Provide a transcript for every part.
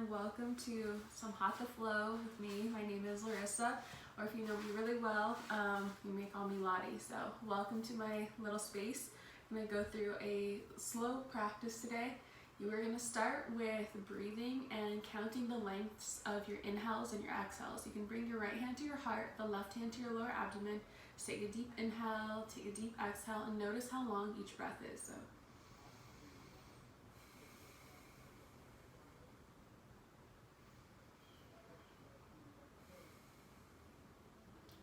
everyone, welcome to some Hatha Flow with me. My name is Larissa, or if you know me really well, you may call me Lottie. So welcome to my little space. I'm going to go through a slow practice today. You are going to start with breathing and counting the lengths of your inhales and your exhales. You can bring your right hand to your heart, the left hand to your lower abdomen. Just take a deep inhale, take a deep exhale, and notice how long each breath is. So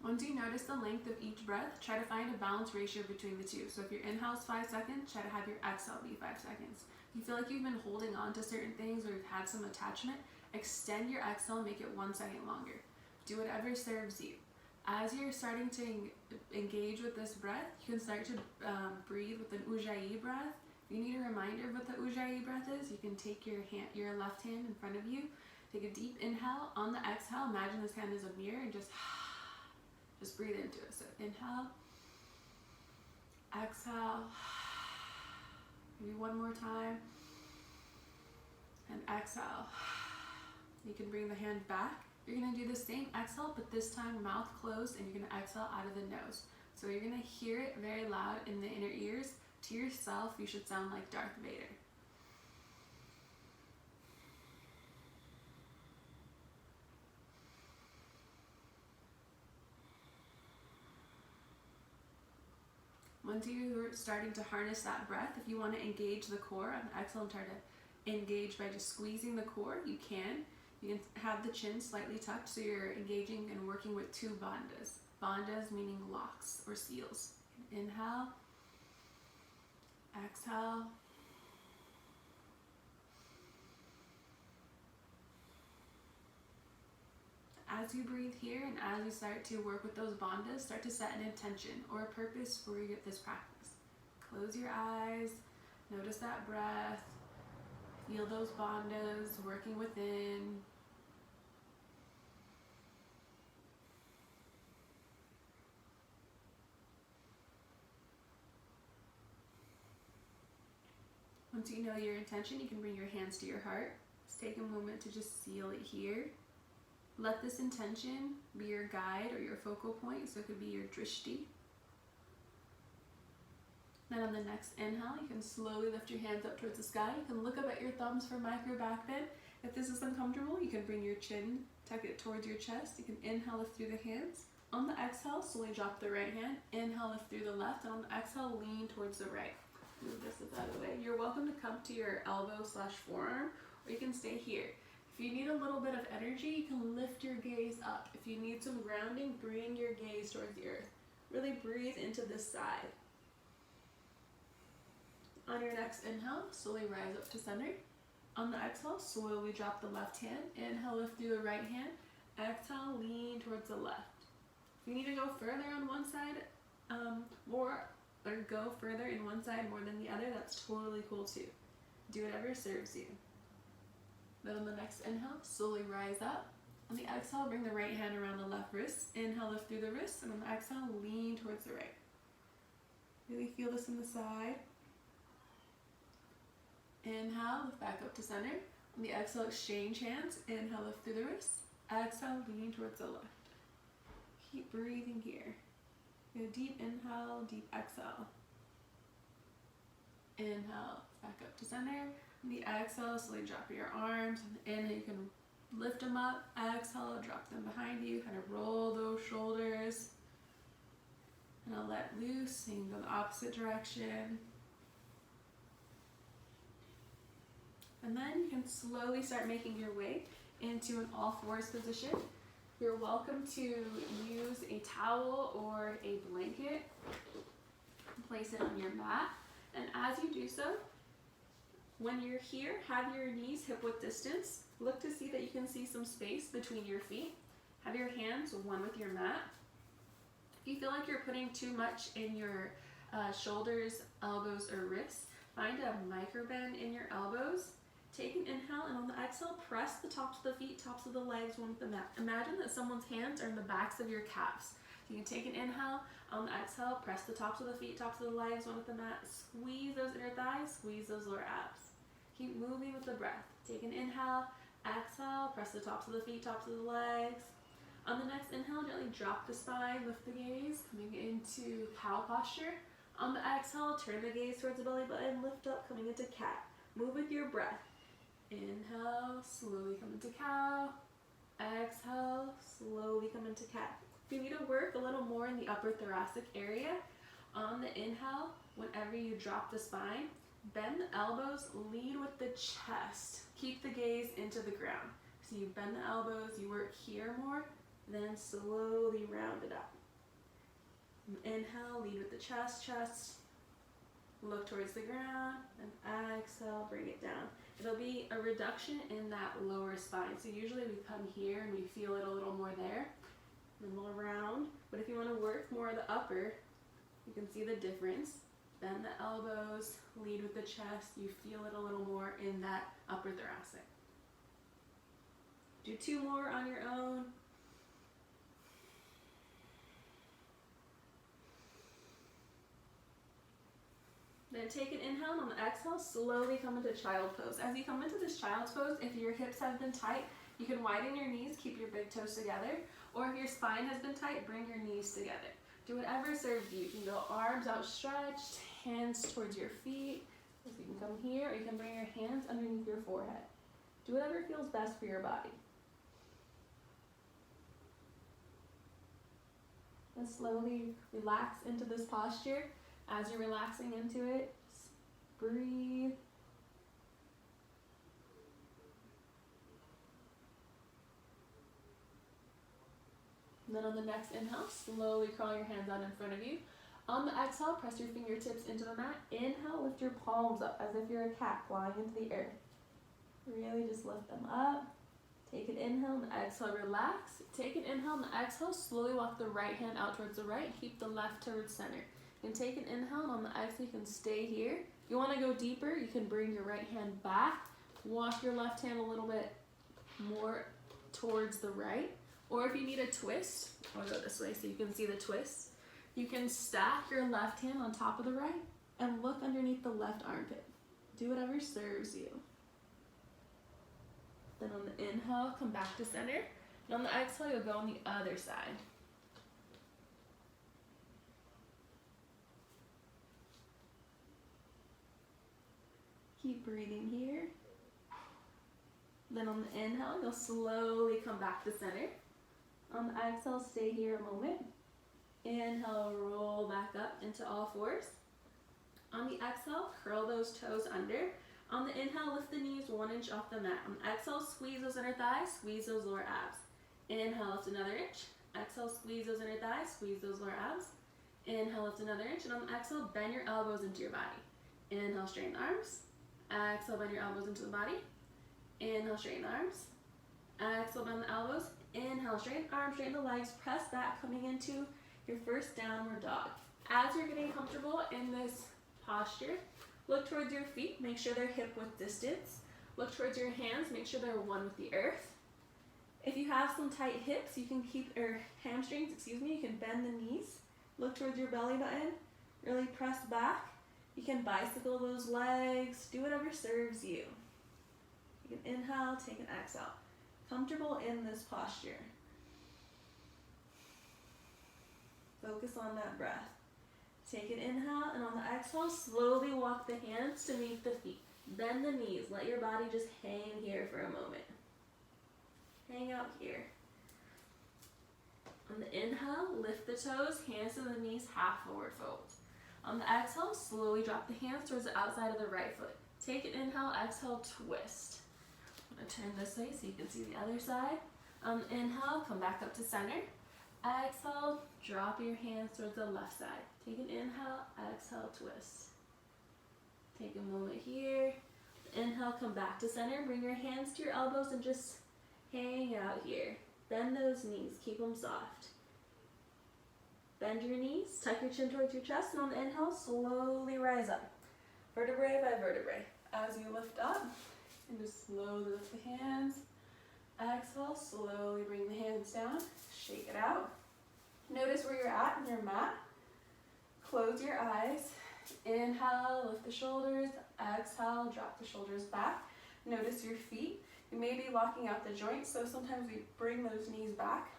once you notice the length of each breath, try to find a balance ratio between the two. So if your inhale is 5 seconds, try to have your exhale be 5 seconds. If you feel like you've been holding on to certain things or you've had some attachment, extend your exhale and make it 1 second longer. Do whatever serves you. As you're starting to engage with this breath, you can start to breathe with an Ujjayi breath. If you need a reminder of what the Ujjayi breath is, you can take your left hand in front of you, take a deep inhale. On the exhale, imagine this hand is a mirror and just breathe into it. So inhale, exhale, maybe one more time, and exhale. You can bring the hand back. You're going to do the same exhale, but this time mouth closed, and you're going to exhale out of the nose. So you're going to hear it very loud in the inner ears. To yourself, you should sound like Darth Vader. Once you're starting to harness that breath, if you want to engage the core on the exhale and try to engage by just squeezing the core, you can. You can have the chin slightly tucked so you're engaging and working with 2 bandhas. Bandhas meaning locks or seals. Inhale, exhale. As you breathe here and as you start to work with those bandhas, start to set an intention or a purpose for this practice. Close your eyes, notice that breath, feel those bandhas working within. Once you know your intention, you can bring your hands to your heart. Just take a moment to just seal it here. Let this intention be your guide or your focal point, so it could be your drishti. Then on the next inhale, you can slowly lift your hands up towards the sky. You can look up at your thumbs for micro back bend. If this is uncomfortable, you can bring your chin, tuck it towards your chest. You can inhale, lift through the hands. On the exhale, slowly drop the right hand. Inhale, lift through the left. And on the exhale, lean towards the right. Move this out of the way. You're welcome to come to your elbow/forearm, or you can stay here. If you need a little bit of energy, you can lift your gaze up. If you need some grounding, bring your gaze towards the earth. Really breathe into this side. On your next inhale, slowly rise up to center. On the exhale, slowly drop the left hand. Inhale, lift through the right hand. Exhale, lean towards the left. If you need to go further on one side, or go further in one side more than the other, that's totally cool too. Do whatever serves you. Then on the next inhale, slowly rise up. On the exhale, bring the right hand around the left wrist. Inhale, lift through the wrist, and on the exhale, lean towards the right. Really feel this in the side. Inhale, lift back up to center. On the exhale, exchange hands. Inhale, lift through the wrist. Exhale, lean towards the left. Keep breathing here. Get a deep inhale, deep exhale. Inhale, back up to center. On the exhale, slowly drop your arms. On the inhale, you can lift them up. Exhale, drop them behind you. Kind of roll those shoulders. And I'll let loose. And you can go the opposite direction. And then you can slowly start making your way into an all-fours position. You're welcome to use a towel or a blanket. Place it on your mat. And as you do so, when you're here, have your knees hip-width distance. Look to see that you can see some space between your feet. Have your hands one with your mat. If you feel like you're putting too much in your shoulders, elbows, or wrists, find a micro bend in your elbows. Take an inhale, and on the exhale, press the tops of the feet, tops of the legs, one with the mat. Imagine that someone's hands are in the backs of your calves. You can take an inhale, on the exhale, press the tops of the feet, tops of the legs, one with the mat. Squeeze those inner thighs, squeeze those lower abs. Keep moving with the breath. Take an inhale, Exhale, press the tops of the feet, tops of the legs. On the next inhale, gently drop the spine, lift the gaze, coming into cow posture. On the exhale, turn the gaze towards the belly button, lift up, coming into cat. Move with your breath. Inhale, slowly come into cow. Exhale, slowly come into cat. If you need to work a little more in the upper thoracic area, on the inhale, whenever you drop the spine, bend the elbows, lead with the chest. Keep the gaze into the ground. So you bend the elbows, you work here more, then slowly round it up. Inhale, lead with the chest, look towards the ground, and exhale, bring it down. It'll be a reduction in that lower spine. So usually we come here and we feel it a little more there, then we'll round. But if you want to work more of the upper, you can see the difference. Bend the elbows, lead with the chest, you feel it a little more in that upper thoracic. Do 2 more on your own. Then take an inhale, and on the exhale, slowly come into child pose. As you come into this child's pose, if your hips have been tight, you can widen your knees, keep your big toes together, or if your spine has been tight, bring your knees together. Do whatever serves you. You can go arms outstretched, hands towards your feet. So you can come here, or you can bring your hands underneath your forehead. Do whatever feels best for your body. And slowly relax into this posture. As you're relaxing into it, just breathe. And then on the next inhale, slowly crawl your hands out in front of you. On the exhale, press your fingertips into the mat. Inhale, lift your palms up as if you're a cat flying into the air. Really just lift them up. Take an inhale and exhale, relax. Take an inhale and exhale, slowly walk the right hand out towards the right. Keep the left towards center. You can take an inhale, and on the exhale, you can stay here. If you want to go deeper, you can bring your right hand back. Walk your left hand a little bit more towards the right. Or if you need a twist, I'll go this way so you can see the twist. You can stack your left hand on top of the right and look underneath the left armpit. Do whatever serves you. Then on the inhale, come back to center. And on the exhale, you'll go on the other side. Keep breathing here. Then on the inhale, you'll slowly come back to center. On the exhale, stay here a moment. Inhale, roll back up into all fours. On the exhale, curl those toes under. On the inhale, lift the knees 1 inch off the mat. On the exhale, squeeze those inner thighs, squeeze those lower abs. Inhale, lift another inch. Exhale, squeeze those inner thighs, squeeze those lower abs. Inhale, lift another inch. And on the exhale, bend your elbows into your body. Inhale, straighten the arms. Exhale, bend your elbows into the body. Inhale, straighten the arms. Exhale, bend the elbows. Inhale, straighten arms, straighten the legs. Press back, coming into your first downward dog. As you're getting comfortable in this posture, look towards your feet. Make sure they're hip width distance. Look towards your hands. Make sure they're one with the earth. If you have some tight hips, you can keep, or hamstrings, you can bend the knees. Look towards your belly button. Really press back. You can bicycle those legs. Do whatever serves you. You can inhale, take an exhale. Comfortable in this posture. Focus on that breath. Take an inhale, and on the exhale, slowly walk the hands to meet the feet. Bend the knees. Let your body just hang here for a moment. Hang out here. On the inhale, lift the toes, hands to the knees, half forward fold. On the exhale, slowly drop the hands towards the outside of the right foot. Take an inhale, exhale, twist. I'm going to turn this way so you can see the other side. Inhale, come back up to center. Exhale, drop your hands towards the left side. Take an inhale, exhale, twist. Take a moment here. Inhale, come back to center. Bring your hands to your elbows and just hang out here. Bend those knees, keep them soft. Bend your knees, tuck your chin towards your chest, and on the inhale, slowly rise up. Vertebrae by vertebrae. As you lift up, and just slowly lift the hands. Exhale, slowly bring the hands down, shake it out. Notice where you're at in your mat. Close your eyes. Inhale, lift the shoulders. Exhale, drop the shoulders back. Notice your feet. You may be locking out the joints, so sometimes we bring those knees back.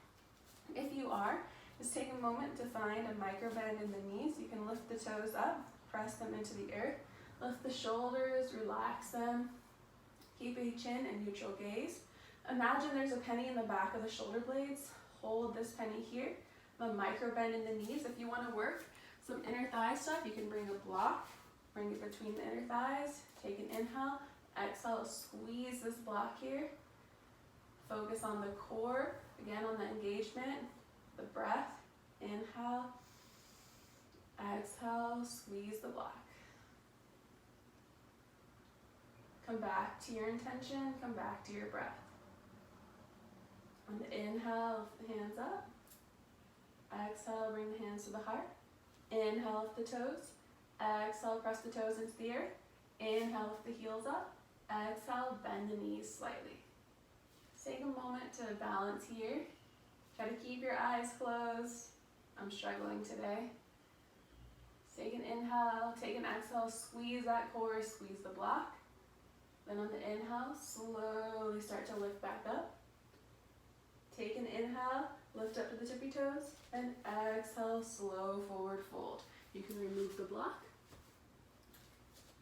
If you are, just take a moment to find a micro bend in the knees. You can lift the toes up, press them into the earth, lift the shoulders, relax them, keep a chin and neutral gaze. Imagine there's a penny in the back of the shoulder blades. Hold this penny here, a micro bend in the knees. If you want to work some inner thigh stuff, you can bring a block, bring it between the inner thighs, take an inhale, exhale, squeeze this block here. Focus on the core, again on the engagement, the breath. Inhale, exhale, squeeze the block. Come back to your intention, come back to your breath. On the inhale, lift the hands up. Exhale, bring the hands to the heart. Inhale, lift the toes. Exhale, press the toes into the earth. Inhale, lift the heels up. Exhale, bend the knees slightly. Take a moment to balance here. Try to keep your eyes closed. I'm struggling today. Take an inhale, take an exhale, squeeze that core, squeeze the block. Then on the inhale, slowly start to lift back up. Take an inhale, lift up to the tippy toes, and exhale, slow forward fold. You can remove the block.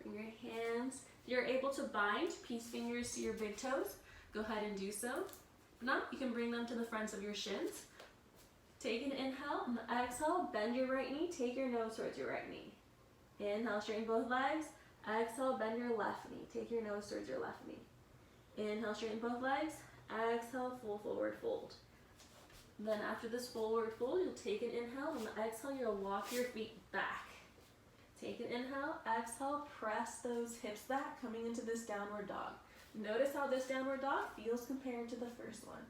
Bring your hands. If you're able to bind peace fingers to your big toes, go ahead and do so. If not, you can bring them to the fronts of your shins. Take an inhale, and the exhale, bend your right knee, take your nose towards your right knee. Inhale, straighten both legs. Exhale, bend your left knee, take your nose towards your left knee. Inhale, straighten both legs. Exhale, full forward fold. Then after this forward fold, you'll take an inhale, and the exhale, you'll walk your feet back. Take an inhale, exhale, press those hips back, coming into this downward dog. Notice how this downward dog feels compared to the first one.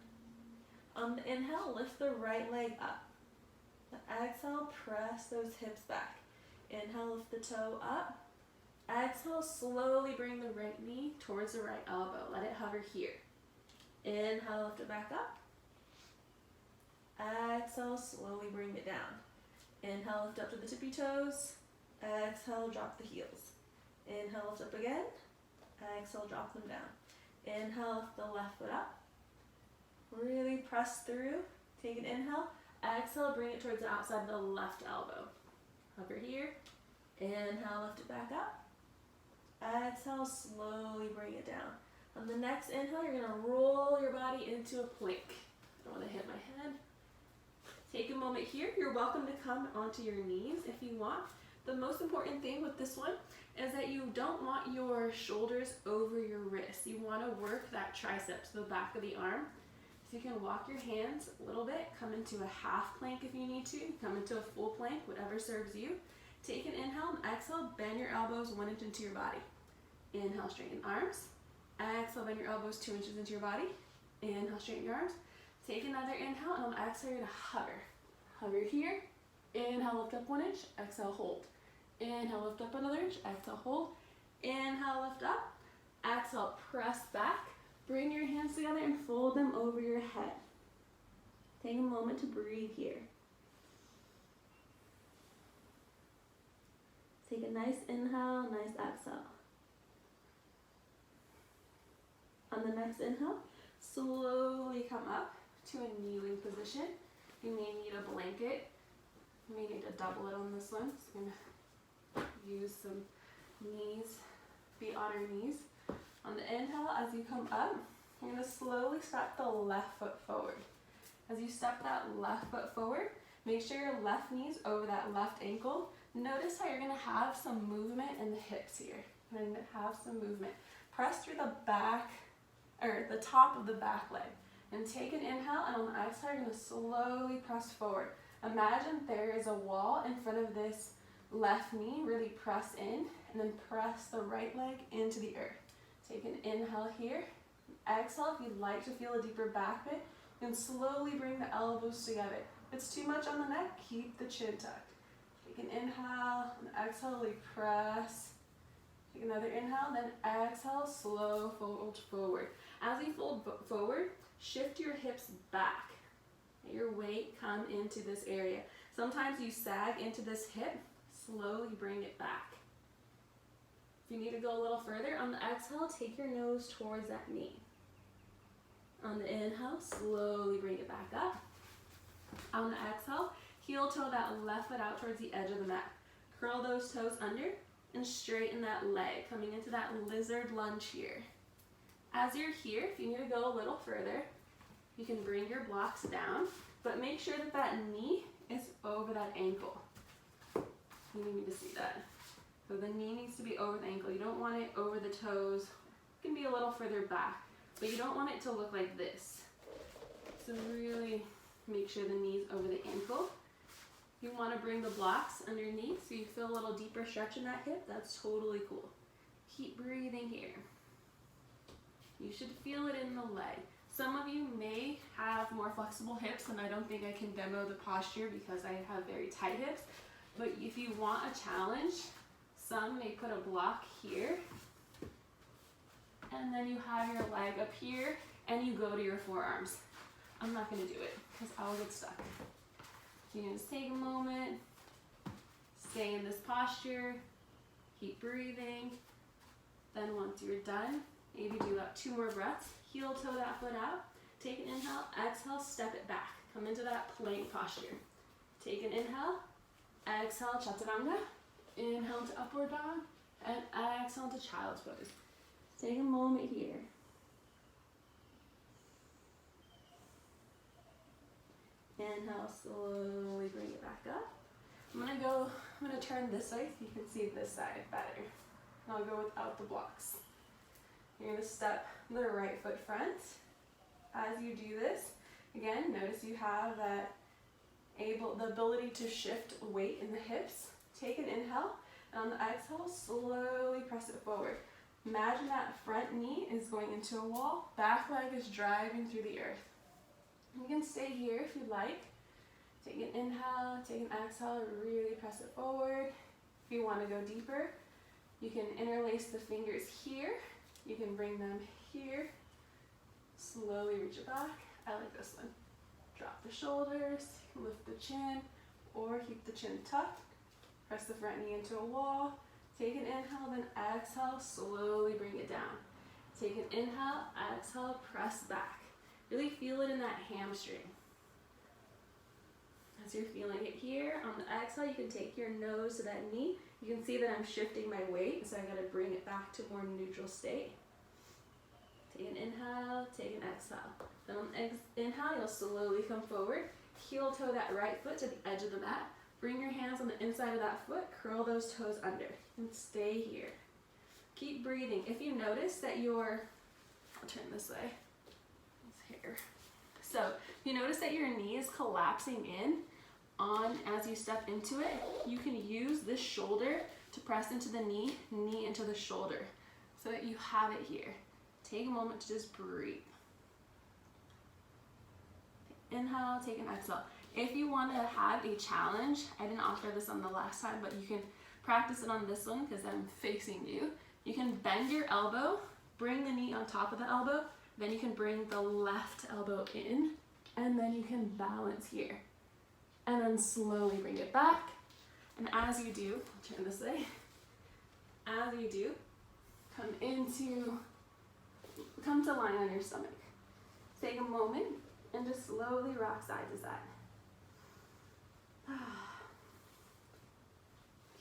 On the inhale, lift the right leg up. The exhale, press those hips back. Inhale, lift the toe up. Exhale, slowly bring the right knee towards the right elbow. Let it hover here. Inhale, lift it back up. Exhale, slowly bring it down. Inhale, lift up to the tippy toes. Exhale, drop the heels. Inhale, lift up again. Exhale, drop them down. Inhale, lift the left foot up. Really press through. Take an inhale. Exhale, bring it towards the outside of the left elbow. Hover here. Inhale, lift it back up. Exhale, slowly bring it down. On the next inhale, you're going to roll your body into a plank. I don't want to hit my head. Take a moment here. You're welcome to come onto your knees if you want. The most important thing with this one is that you don't want your shoulders over your wrists. You want to work that triceps, the back of the arm. So you can walk your hands a little bit, come into a half plank if you need to, come into a full plank, whatever serves you. Take an inhale and exhale, bend your elbows 1 inch into your body. Inhale, straighten arms. Exhale, bend your elbows 2 inches into your body. Inhale, straighten your arms. Take another inhale, and on the exhale, you're gonna hover. Hover here. Inhale, lift up 1 inch. Exhale, hold. Inhale, lift up another inch. Exhale, hold. Inhale, lift up. Exhale, press back. Bring your hands together and fold them over your head. Take a moment to breathe here. Take a nice inhale, nice exhale. On the next inhale, slowly come up to a kneeling position. You may need a blanket. You may need to double it on this one. So you're going to use some knees, feet on your knees. On the inhale, as you come up, you're going to slowly step the left foot forward. As you step that left foot forward, make sure your left knee's over that left ankle. Notice how you're going to have some movement in the hips here. You're going to have some movement. Press through the back, or the top of the back leg. And take an inhale, and on the exhale, you're going to slowly press forward. Imagine there is a wall in front of this left knee. Really press in, and then press the right leg into the earth. Take an inhale here. Exhale, if you'd like to feel a deeper back bend, and slowly bring the elbows together. If it's too much on the neck, keep the chin tucked. Take an inhale, and exhale, press. Take another inhale, then exhale, slow fold forward. As you fold forward, shift your hips back. Let your weight come into this area. Sometimes you sag into this hip, slowly bring it back. If you need to go a little further, on the exhale, take your nose towards that knee. On the inhale, slowly bring it back up. On the exhale, heel toe that left foot out towards the edge of the mat. Curl those toes under and straighten that leg, coming into that lizard lunge here. As you're here, if you need to go a little further, you can bring your blocks down, but make sure that that knee is over that ankle. You need to see that. So the knee needs to be over the ankle. You don't want it over the toes. It can be a little further back, but you don't want it to look like this. So really make sure the knee's over the ankle. You want to bring the blocks underneath so you feel a little deeper stretch in that hip. That's totally cool. Keep breathing here. You should feel it in the leg. Some of you may have more flexible hips, and I don't think I can demo the posture because I have very tight hips. But if you want a challenge, some may put a block here, and then you have your leg up here, and you go to your forearms. I'm not going to do it because I'll get stuck. You can just take a moment, stay in this posture, keep breathing. Then once you're done, maybe do about 2 more breaths. Heel toe that foot out. Take an inhale, exhale, step it back. Come into that plank posture. Take an inhale, exhale, chaturanga. Inhale to upward dog, and exhale to child's pose. Take a moment here. Inhale, slowly bring it back up. I'm gonna turn this way so you can see this side better. And I'll go without the blocks. You're gonna step the right foot front. As you do this, again, notice you have the ability to shift weight in the hips. Take an inhale, and on the exhale, slowly press it forward. Imagine that front knee is going into a wall, back leg is driving through the earth. You can stay here if you like. Take an inhale, take an exhale, really press it forward. If you want to go deeper, you can interlace the fingers here. You can bring them here. Slowly reach it back. I like this one. Drop the shoulders, lift the chin, or keep the chin tucked. Press the front knee into a wall. Take an inhale, then exhale, slowly bring it down. Take an inhale, exhale, press back. Really feel it in that hamstring. As you're feeling it here, on the exhale, you can take your nose to that knee. You can see that I'm shifting my weight, so I gotta bring it back to a more neutral state. Take an inhale, take an exhale. Then on the inhale, you'll slowly come forward. Heel toe that right foot to the edge of the mat. Bring your hands on the inside of that foot, curl those toes under, and stay here. Keep breathing. If you notice that I'll turn this way. It's here. So, if you notice that your knee is collapsing in as you step into it, you can use this shoulder to press into the knee into the shoulder, so that you have it here. Take a moment to just breathe. Inhale, take an exhale. If you want to have a challenge, I didn't offer this on the last time, but you can practice it on this one because I'm facing you. You can bend your elbow, bring the knee on top of the elbow, then you can bring the left elbow in, and then you can balance here. And then slowly bring it back. And as you do, I'll turn this way. As you do, come to lying on your stomach. Take a moment and just slowly rock side to side.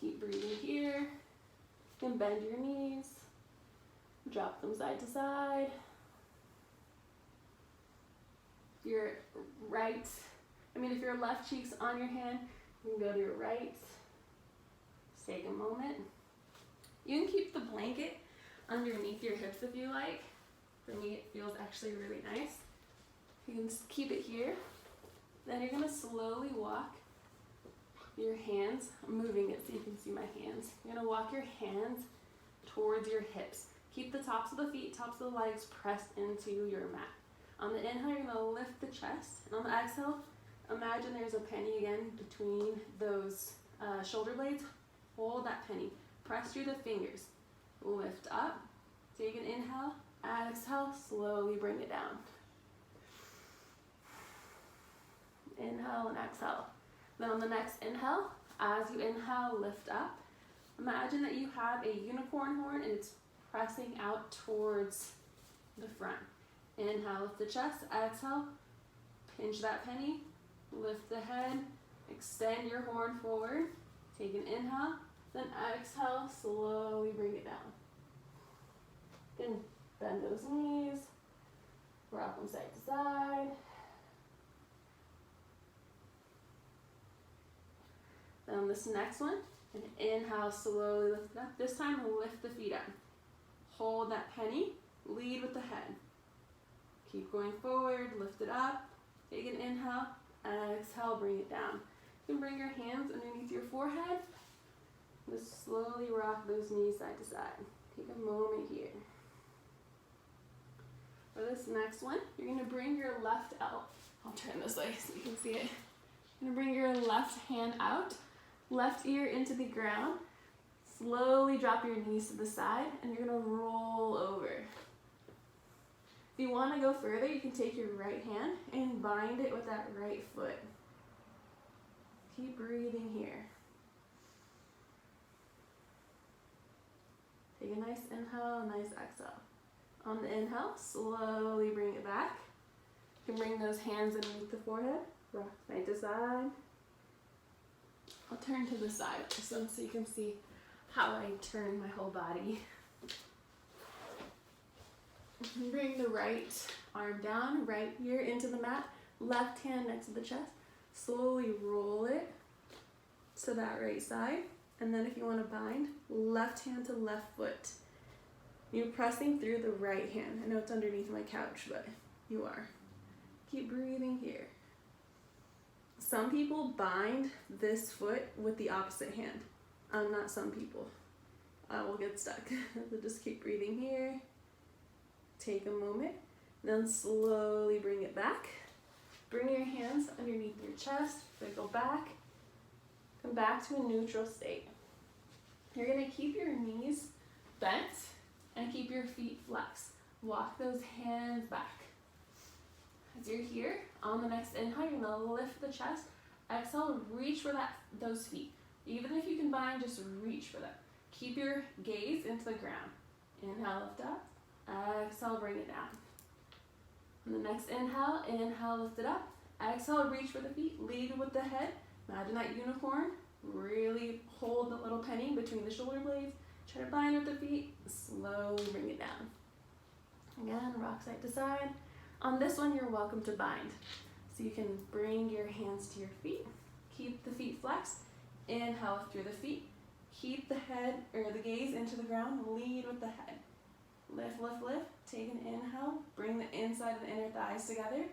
Keep breathing here. You can bend your knees, drop them side to side. If your left cheek's on your hand, you can go to your right. Just take a moment. You can keep the blanket underneath your hips if you like. For me, it feels actually really nice. You can just keep it here. Then you're gonna slowly walk your hands, I'm moving it so you can see my hands. You're gonna walk your hands towards your hips. Keep the tops of the feet, tops of the legs pressed into your mat. On the inhale, you're gonna lift the chest. And on the exhale, imagine there's a penny again between those shoulder blades. Hold that penny. Press through the fingers. Lift up. Take an inhale. Exhale. Slowly bring it down. Inhale and exhale. Then on the next inhale, as you inhale, lift up. Imagine that you have a unicorn horn and it's pressing out towards the front. Inhale, lift the chest. Exhale, pinch that penny. Lift the head. Extend your horn forward. Take an inhale. Then exhale, slowly bring it down. Then bend those knees. Rock them side to side. Then this next one, and inhale, slowly lift it up. This time, lift the feet up. Hold that penny, lead with the head. Keep going forward, lift it up. Take an inhale, exhale, bring it down. You can bring your hands underneath your forehead. Just slowly rock those knees side to side. Take a moment here. For this next one, you're gonna bring your left out. I'll turn this way so you can see it. You're gonna bring your left hand out, left ear into the ground. Slowly drop your knees to the side, and you're gonna roll over. If you wanna go further, you can take your right hand and bind it with that right foot. Keep breathing here. Take a nice inhale, a nice exhale. On the inhale, slowly bring it back. You can bring those hands underneath the forehead, rock side to side. I'll turn to the side of this one so you can see how I turn my whole body. Bring the right arm down, right ear into the mat, left hand next to the chest. Slowly roll it to that right side. And then if you want to bind, left hand to left foot. You're pressing through the right hand. I know it's underneath my couch, but you are. Keep breathing here. Some people bind this foot with the opposite hand. I'm not some people. I will get stuck. So just keep breathing here. Take a moment. Then slowly bring it back. Bring your hands underneath your chest. Then go back. Come back to a neutral state. You're going to keep your knees bent and keep your feet flexed. Walk those hands back. As you're here, on the next inhale, you're going to lift the chest. Exhale, reach for those feet. Even if you can bind, just reach for them. Keep your gaze into the ground. Inhale, lift up. Exhale, bring it down. On the next inhale, lift it up. Exhale, reach for the feet. Lead with the head. Imagine that unicorn. Really hold the little penny between the shoulder blades. Try to bind with the feet. Slowly bring it down. Again, rock side to side. On this one, you're welcome to bind. So you can bring your hands to your feet. Keep the feet flexed. Inhale through the feet. Keep the head or the gaze into the ground. Lead with the head. Lift, lift, lift. Take an inhale. Bring the inside of the inner thighs together.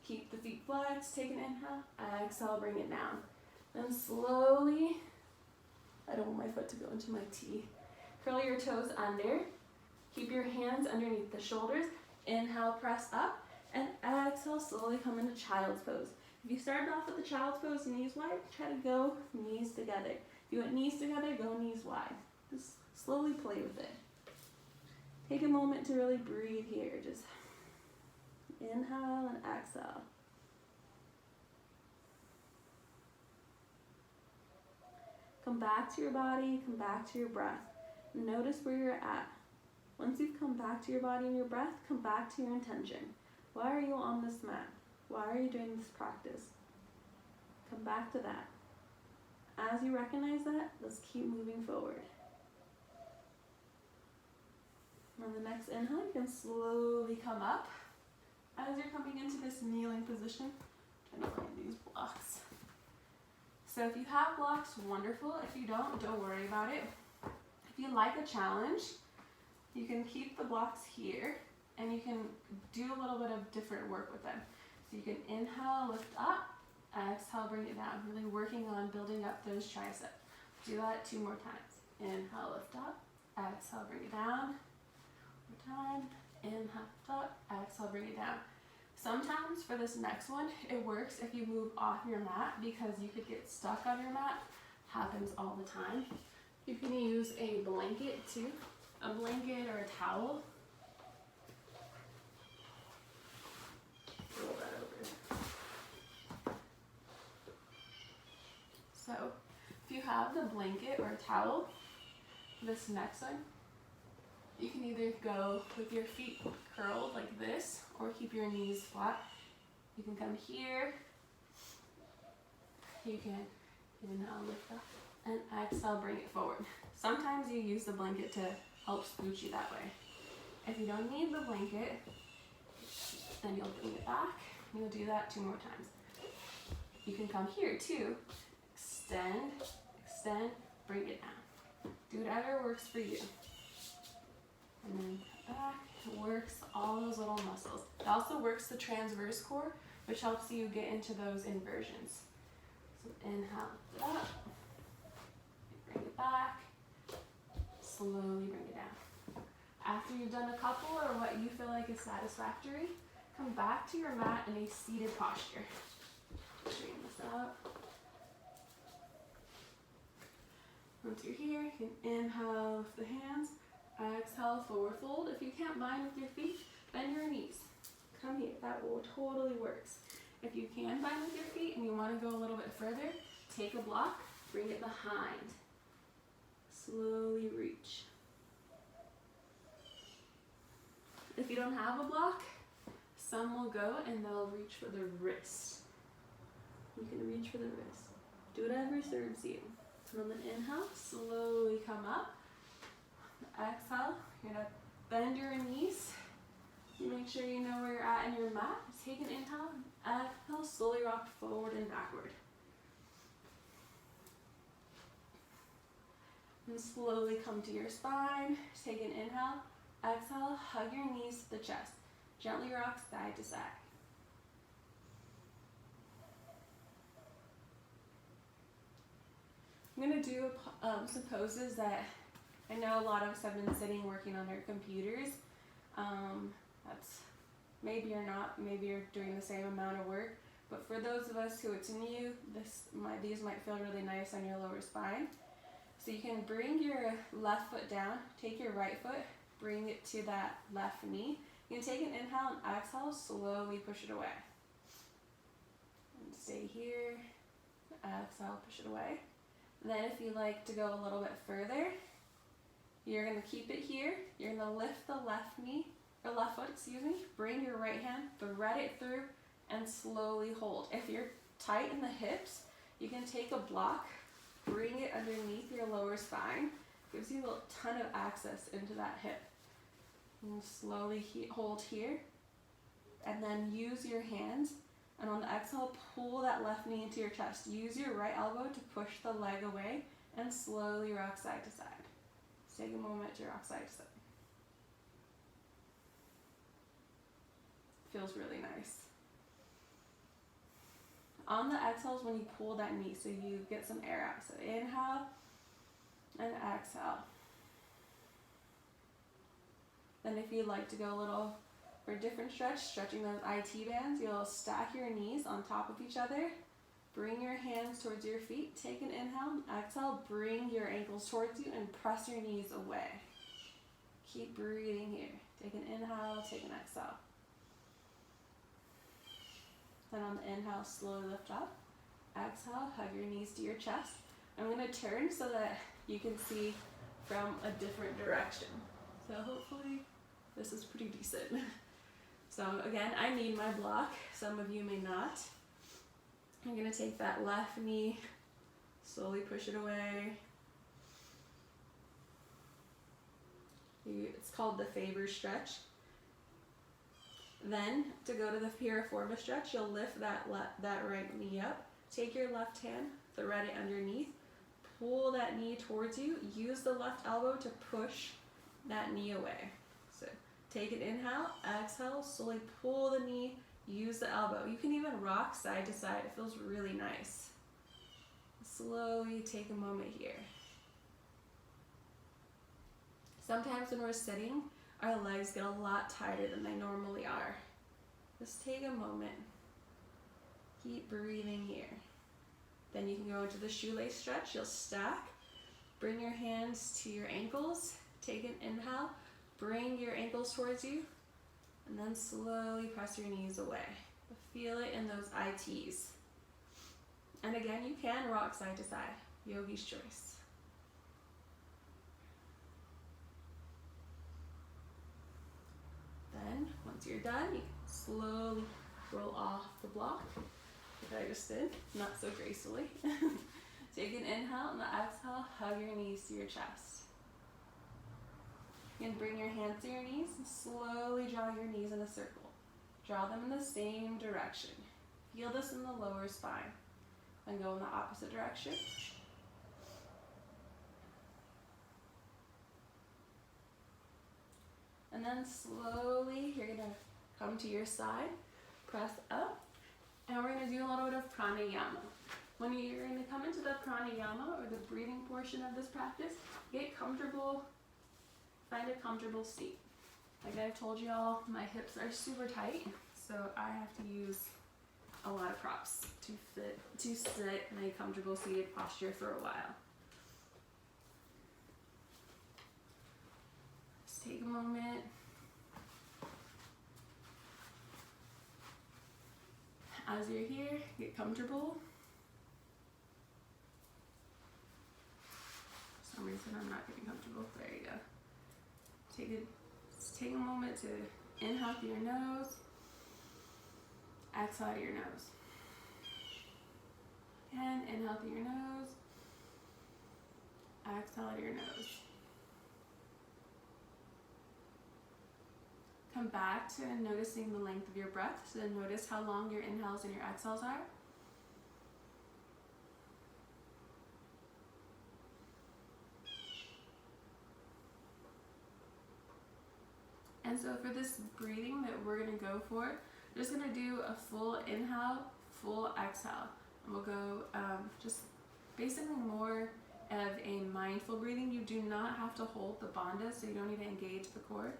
Keep the feet flexed. Take an inhale. Exhale, bring it down. Then slowly, I don't want my foot to go into my T. Curl your toes under. Keep your hands underneath the shoulders. Inhale, press up. And exhale, slowly come into child's pose. If you started off with the child's pose, knees wide, try to go knees together. If you want knees together, go knees wide. Just slowly play with it. Take a moment to really breathe here. Just inhale and exhale. Come back to your body, come back to your breath. Notice where you're at. Once you've come back to your body and your breath, come back to your intention. Why are you on this mat? Why are you doing this practice? Come back to that. As you recognize that, let's keep moving forward. On the next inhale, you can slowly come up. As you're coming into this kneeling position, I'm trying to find these blocks. So if you have blocks, wonderful. If you don't worry about it. If you like a challenge, you can keep the blocks here and you can do a little bit of different work with them. So you can inhale, lift up, exhale, bring it down. Really working on building up those triceps. Do that 2 more times. Inhale, lift up, exhale, bring it down. One more time. Inhale, lift up, exhale, bring it down. Sometimes for this next one, it works if you move off your mat because you could get stuck on your mat. Happens all the time. You can use a blanket too, a blanket or a towel. Roll that over. So if you have the blanket or a towel, this next one, You can either go with your feet curled like this or keep your knees flat. You can come here. You can inhale, lift up, and exhale, bring it forward. Sometimes you use the blanket to help scooch you that way. If you don't need the blanket, then you'll bring it back. You'll do that 2 more times. You can come here too. Extend, extend, bring it down. Do whatever works for you. And then back. It works all those little muscles. It also works the transverse core, which helps you get into those inversions. So inhale, lift it up. Bring it back. Slowly bring it down. After you've done a couple or what you feel like is satisfactory, come back to your mat in a seated posture. Straighten this out. Once you're here, you can inhale, lift the hands. Exhale, forward fold. If you can't bind with your feet, bend your knees. Come here, that will totally works. If you can bind with your feet and you want to go a little bit further, take a block, bring it behind. Slowly reach. If you don't have a block, some will go and they'll reach for the wrist. You can reach for the wrist. Do whatever serves you. So on the inhale, slowly come up. Exhale, you're gonna bend your knees. You make sure you know where you're at in your mat. Take an inhale, exhale, slowly rock forward and backward. And slowly come to your spine. Take an inhale, exhale, hug your knees to the chest. Gently rock side to side. I'm gonna do some poses that I know a lot of us have been sitting working on their computers. That's maybe you're not, maybe you're doing the same amount of work, but for those of us who it's new, these might feel really nice on your lower spine. So you can bring your left foot down, take your right foot, bring it to that left knee. You can take an inhale and exhale, slowly push it away. And stay here, exhale, push it away. Then if you like to go a little bit further, you're gonna keep it here. You're gonna lift the left foot, bring your right hand, thread it through, and slowly hold. If you're tight in the hips, you can take a block, bring it underneath your lower spine. Gives you a ton of access into that hip. And slowly hold here, and then use your hands, and on the exhale, pull that left knee into your chest. Use your right elbow to push the leg away, and slowly rock side to side. Take a moment to rock side to side. Feels really nice. On the exhales, when you pull that knee, so you get some air out. So inhale and exhale. Then if you'd like to go a little for a different stretch, stretching those IT bands, you'll stack your knees on top of each other. Bring your hands towards your feet. Take an inhale, exhale, bring your ankles towards you and press your knees away. Keep breathing here. Take an inhale, take an exhale. Then on the inhale, slowly lift up. Exhale, hug your knees to your chest. I'm going to turn so that you can see from a different direction. So hopefully this is pretty decent. So again, I need my block. Some of you may not. I'm going to take that left knee, slowly push it away. It's called the Faber stretch. Then, to go to the piriformis stretch, you'll lift that right knee up. Take your left hand, thread it underneath, pull that knee towards you. Use the left elbow to push that knee away. So, take an inhale, exhale, slowly pull the knee, use the elbow. You can even rock side to side. It feels really nice. Slowly take a moment here. Sometimes when we're sitting, our legs get a lot tighter than they normally are. Just take a moment. Keep breathing here. Then you can go into the shoelace stretch. You'll stack. Bring your hands to your ankles. Take an inhale. Bring your ankles towards you. And then slowly press your knees away. Feel it in those ITs. And again, you can rock side to side. Yogi's choice. you're done, you can slowly roll off the block, like I just did, not so gracefully. Take an inhale, and the exhale, hug your knees to your chest. You can bring your hands to your knees and slowly draw your knees in a circle. Draw them in the same direction. Feel this in the lower spine. And go in the opposite direction. And then slowly, you're gonna come to your side, press up, and we're gonna do a little bit of pranayama. When you're gonna come into the pranayama, or the breathing portion of this practice, get comfortable, find a comfortable seat. Like I've told you all, my hips are super tight, so I have to use a lot of props to sit in a comfortable seated posture for a while. Just take a moment. As you're here, get comfortable. For some reason I'm not getting comfortable. There you go. Just take a moment to inhale through your nose, exhale through your nose. And inhale through your nose, exhale through your nose. Come back to noticing the length of your breath. So notice how long your inhales and your exhales are. And so for this breathing that we're gonna go for, we're just gonna do a full inhale, full exhale. And we'll go just basically more of a mindful breathing. You do not have to hold the bandha, so you don't need to engage the core.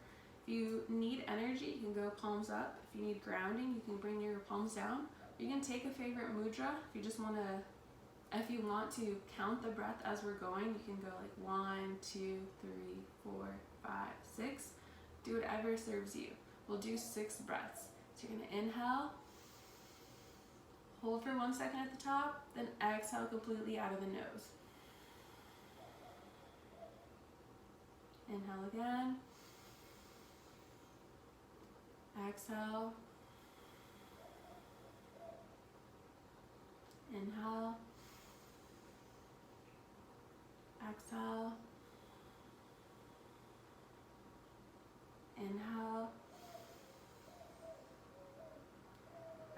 If you need energy, you can go palms up. If you need grounding, you can bring your palms down. You can take a favorite mudra. If you want to count the breath as we're going, you can go like 1, 2, 3, 4, 5, 6. Do whatever serves you. We'll do 6 breaths. So you're gonna inhale, hold for 1 second at the top, then exhale completely out of the nose. Inhale again. Exhale. Inhale. Exhale. Inhale.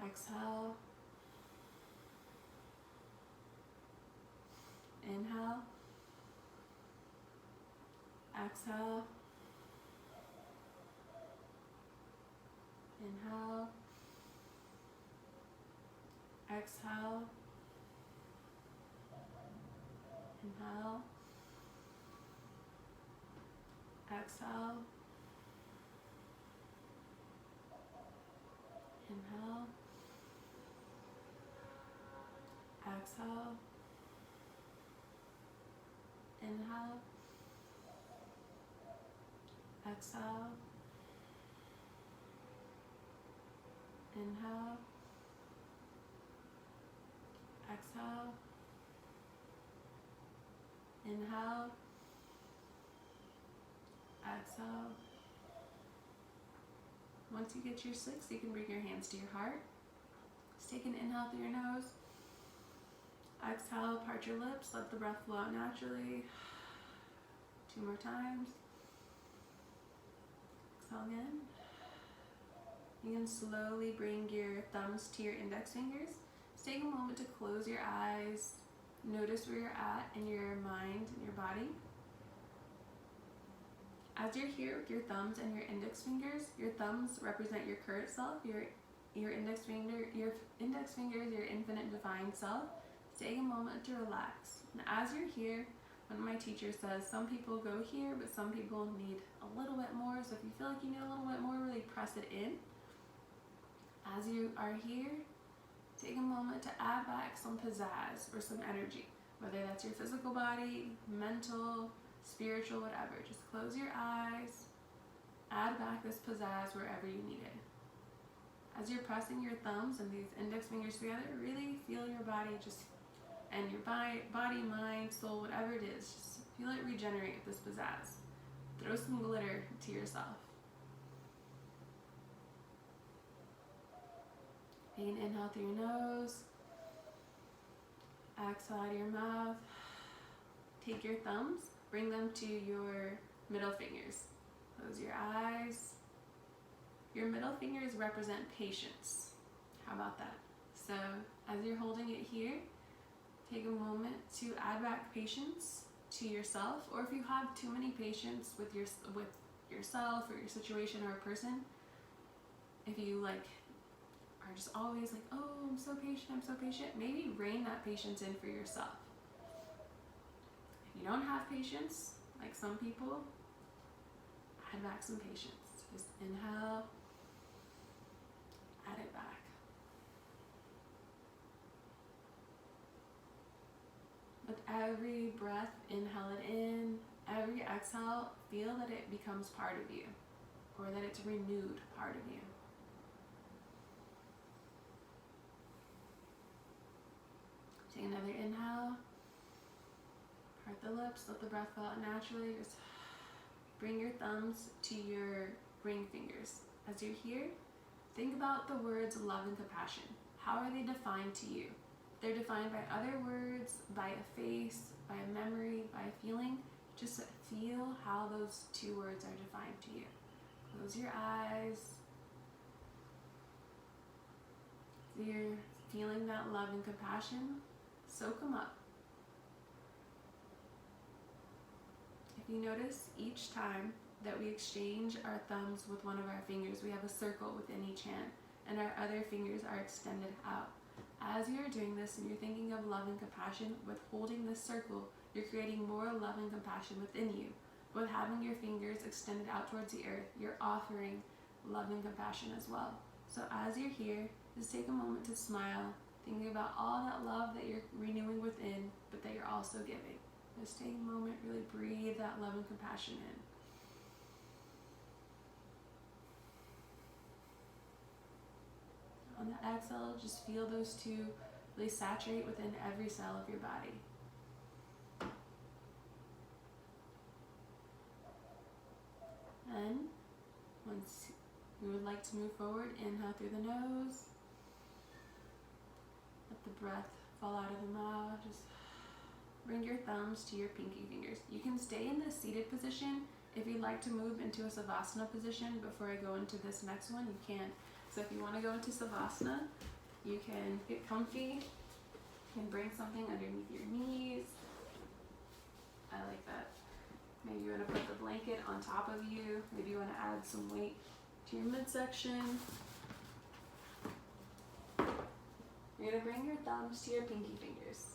Exhale. Inhale. Exhale. Inhale. Exhale. Inhale. Exhale. Inhale. Exhale. Inhale. Exhale. Inhale. Exhale. Inhale. Exhale. Once you get your 6, you can bring your hands to your heart. Just take an inhale through your nose. Exhale, part your lips, let the breath flow out naturally. 2 more times. Exhale again. You can slowly bring your thumbs to your index fingers. Just take a moment to close your eyes. Notice where you're at in your mind and your body. As you're here with your thumbs and your index fingers, your thumbs represent your current self, your index fingers, your infinite divine self. Take a moment to relax. And as you're here, one of my teachers says some people go here, but some people need a little bit more. So if you feel like you need a little bit more, really press it in. As you are here, take a moment to add back some pizzazz or some energy, whether that's your physical body, mental, spiritual, whatever. Just close your eyes, add back this pizzazz wherever you need it. As you're pressing your thumbs and these index fingers together, really feel your body and your body, mind, soul, whatever it is, just feel it regenerate with this pizzazz. Throw some glitter to yourself. Take an inhale through your nose. Exhale out of your mouth. Take your thumbs, bring them to your middle fingers. Close your eyes. Your middle fingers represent patience. How about that? So as you're holding it here, take a moment to add back patience to yourself, or if you have too many patience with yourself or your situation or a person, if you like are just always like, oh, I'm so patient, maybe rein that patience in for yourself. If you don't have patience, like some people, add back some patience. Just inhale, add it back. With every breath, inhale it in. Every exhale, feel that it becomes part of you, or that it's a renewed part of you. Take another inhale. Part the lips, let the breath flow out naturally. Just bring your thumbs to your ring fingers. As you're here, think about the words love and compassion. How are they defined to you? They're defined by other words, by a face, by a memory, by a feeling. Just feel how those two words are defined to you. Close your eyes. So you're feeling that love and compassion. Soak them up. If you notice, each time that we exchange our thumbs with one of our fingers, we have a circle within each hand, and our other fingers are extended out. As you're doing this and you're thinking of love and compassion, with holding this circle, you're creating more love and compassion within you. With having your fingers extended out towards the earth, you're offering love and compassion as well. So as you're here, just take a moment to smile, thinking about all that love that you're renewing within, but that you're also giving. Just take a moment, really breathe that love and compassion in. On the exhale, just feel those two really saturate within every cell of your body. And once you would like to move forward, inhale through the nose. Let the breath fall out of the mouth. Just bring your thumbs to your pinky fingers. You can stay in this seated position. If you'd like to move into a Savasana position before I go into this next one, you can. So if you want to go into Savasana, you can get comfy. You can bring something underneath your knees. I like that. Maybe you want to put the blanket on top of you. Maybe you want to add some weight to your midsection. You're going to bring your thumbs to your pinky fingers.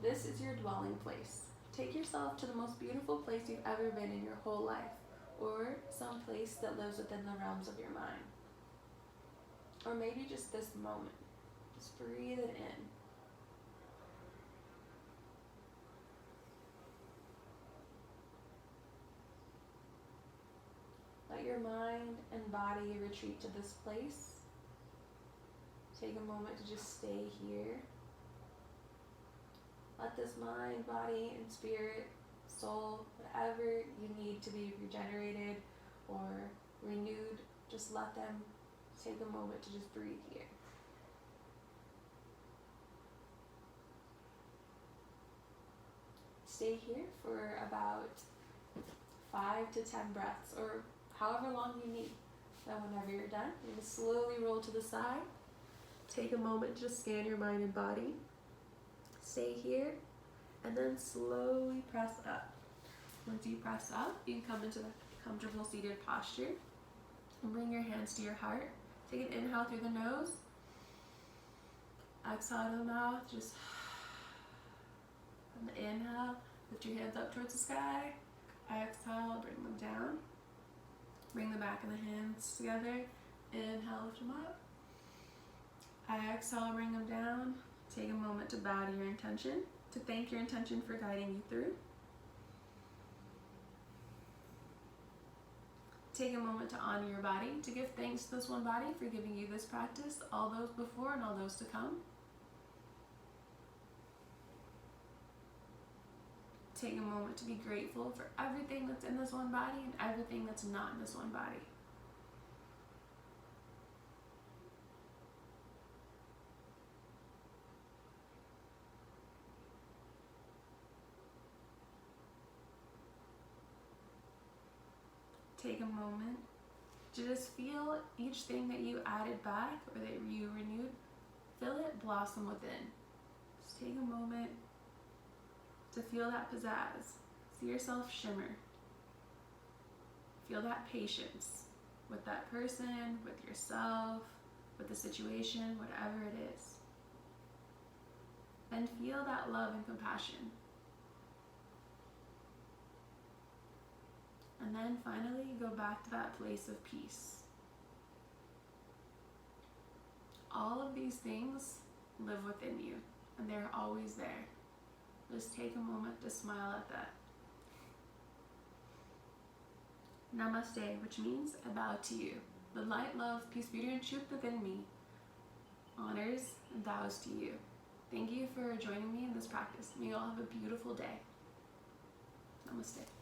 This is your dwelling place. Take yourself to the most beautiful place you've ever been in your whole life, or some place that lives within the realms of your mind. Or maybe just this moment. Just breathe it in. Let your mind and body retreat to this place. Take a moment to just stay here. Let this mind, body, and spirit, soul, whatever you need to be regenerated or renewed, just let them take a moment to just breathe here. Stay here for about 5 to 10 breaths, or however long you need. Then whenever you're done, you're going to slowly roll to the side. Take a moment to just scan your mind and body. Stay here, and then slowly press up. Once you press up, you can come into the comfortable seated posture and bring your hands to your heart. Take an inhale through the nose. Exhale out of the mouth. Just on the inhale, lift your hands up towards the sky. Exhale, bring them down. Bring the back of the hands together. Inhale, lift them up. Exhale, bring them down. Take a moment to bow to your intention, to thank your intention for guiding you through. Take a moment to honor your body, to give thanks to this one body for giving you this practice, all those before and all those to come. Take a moment to be grateful for everything that's in this one body and everything that's not in this one body. take a moment to just feel each thing that you added back or that you renewed, feel it blossom within. Just take a moment to feel that pizzazz. See yourself shimmer. Feel that patience with that person, with yourself, with the situation, whatever it is. And feel that love and compassion. And then finally, go back to that place of peace. All of these things live within you, and they're always there. Just take a moment to smile at that. Namaste, which means I bow to you. The light, love, peace, beauty, and truth within me honors and bows to you. Thank you for joining me in this practice. May you all have a beautiful day. Namaste.